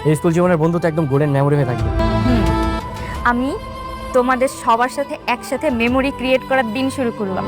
এই স্কুল জীবনের বন্ধু তো একদম গোল্ডেন মেমোরি হয়ে থাকবে। আমি তোমাদের সবার সাথে একসাথে মেমোরি ক্রিয়েট করার দিন শুরু করলাম।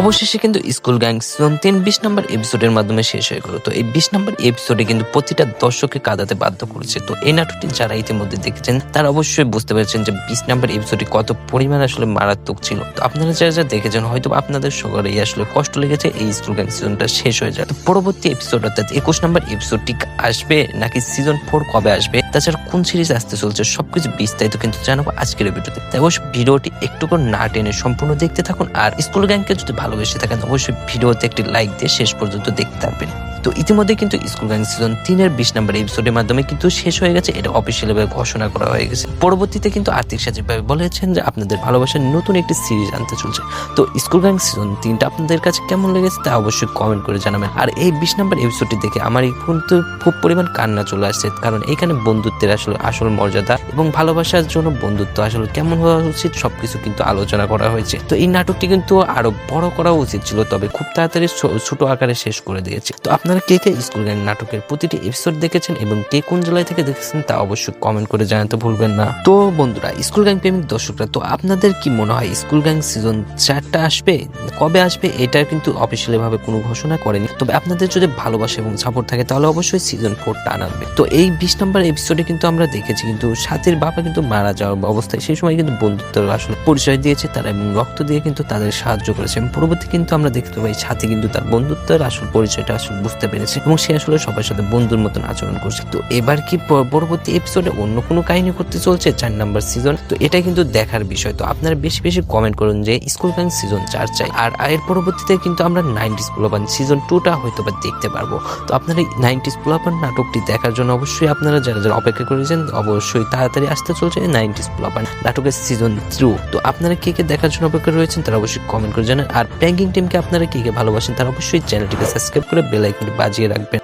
অবশেষে কিন্তু স্কুল গ্যাং সিজন 3 20 নম্বর এপিসোডের মাধ্যমে শেষ হয়ে গেল। তো এই 20 নম্বর এপিসোডে কিন্তু প্রতিটা দর্শককে কাঁদাতে বাধ্য করেছে। তো এই নাটকটি যারা ইতিমধ্যে দেখেছেন তারা অবশ্যই বুঝতে পেরেছেন যে 20 নম্বর এপিসোডটি কত পরিমাণ আসলে মারাত্মক ছিল। তো আপনারা যারা দেখেছেন হয়তো আপনাদের সকলেই আসলে কষ্ট লেগেছে এই স্কুল গ্যাং সিজনটা শেষ হয়ে যায়। তো পরবর্তী এপিসোড অর্থাৎ 21 নম্বর এপিসোডটি আসবে নাকি সিজন 4 কবে আসবে, তাছাড়া কোন সিরিজ আসতে চলছে সবকিছু বিস্তারিত কিন্তু জানাবো আজকের ভিডিওতে। তাই অবশ্যই ভিডিওটি একটু করে না টেনে সম্পূর্ণ দেখতে থাকুন। আর স্কুল গ্যাংকে যদি ভালোবেসে থাকেন অবশ্যই ভিডিওতে একটি লাইক দিয়ে শেষ পর্যন্ত দেখতে থাকবেন। তো ইতিমধ্যে কিন্তু স্কুল গ্যাং সিজন 3 এর 20 নম্বর এপিসোডের মাধ্যমে কিন্তু শেষ হয়ে গেছে, এটা অফিসিয়াল ভাবে ঘোষণা করা হয়ে গেছে। পরবর্তীতে কিন্তু আর্থিক সাজিব ভাই বলেছেন যে আপনাদের ভালোবাসার নতুন একটি সিরিজ আনতে চলছে। তো স্কুল গ্যাং সিজন 3টা আপনাদের কাছে কেমন লেগেছে তা অবশ্যই কমেন্ট করে জানাবেন। আর এই 20 নম্বর এপিসোডটি দেখে আমার কিন্তু খুব পরিমাণ কান্না চলে আসছে, কারণ এখানে বন্ধুত্বের আসল মর্যাদা এবং ভালোবাসার জন্য বন্ধুত্ব আসলে কেমন হওয়া উচিত সবকিছু কিন্তু আলোচনা করা হয়েছে। তো এই নাটকটি কিন্তু আরো বড় করা উচিত ছিল, তবে খুব তাড়াতাড়ি ছোট আকারে শেষ করে দিয়েছে। তো আপনারা কে কে স্কুল গ্যাং নাটকের প্রতিটি এপিসোড দেখেছেন এবং কে কোন জেলায় থেকে দেখেছেন তা অবশ্যই কমেন্ট করে জানাতে ভুলবেন না। তো বন্ধুরা, স্কুল গ্যাং প্রেমিক দর্শকরা, তো আপনাদের কি মনে হয় স্কুল গ্যাং সিজন 4টা আসবে, কবে আসবে এটা কিন্তু অফিসিয়ালি ভাবে কোনো ঘোষণা করেনি। তবে আপনাদের যদি ভালোবাসা এবং সাপোর্ট থাকে তাহলে অবশ্যই সিজন 4টা আনবে। তো এই 20 নম্বর এপিসোডে কিন্তু আমরা দেখেছি কিন্তু সাথীর বাবা কিন্তু মারা যাওয়ার অবস্থায় সেই সময় কিন্তু বন্ধুত্ব আসলে পরিচয় দিয়েছে তারা এবং রক্ত দিয়ে কিন্তু তাদের সাহায্য করেছে। পরবর্তী কিন্তু আমরা দেখতে পাই সাথী কিন্তু তার বন্ধুত্বের আসল পরিচয়টা আসলে বুঝতে পেরেছে এবং সে আসলে সবার সাথে বন্ধুর মতন আচরণ করছে। তো এবার কি পরবর্তী এপিসোডে অন্য কোনো কাহিনী করতে চলছে 4 নম্বর সিজন, তো এটা কিন্তু দেখার বিষয়। তো আপনারা বেশি বেশি কমেন্ট করুন যে স্কুল গ্যাং সিজন 4 চাই। আর এর পরবর্তীতে কিন্তু আমরা 90s পোলাপান সিজন 2টা হয়তো বা দেখতে পারবো। তো আপনারা 90s পোলাপান নাটকটি দেখার জন্য অবশ্যই আপনারা যারা যারা অপেক্ষা করেছেন অবশ্যই তাড়াতাড়ি আসতে চলছে 90s পোলাপান নাটকের সিজন 2। তো আপনারা কে কে দেখার জন্য অপেক্ষা রয়েছেন তারা অবশ্যই কমেন্ট করে জানান। আর প্র্যাঙ্কিং টিমকে আপনারা কে কে ভালোবাসেন তারা অবশ্যই চ্যানেলটিকে সাবস্ক্রাইব করে বেল আইকনটি বাজিয়ে রাখবেন।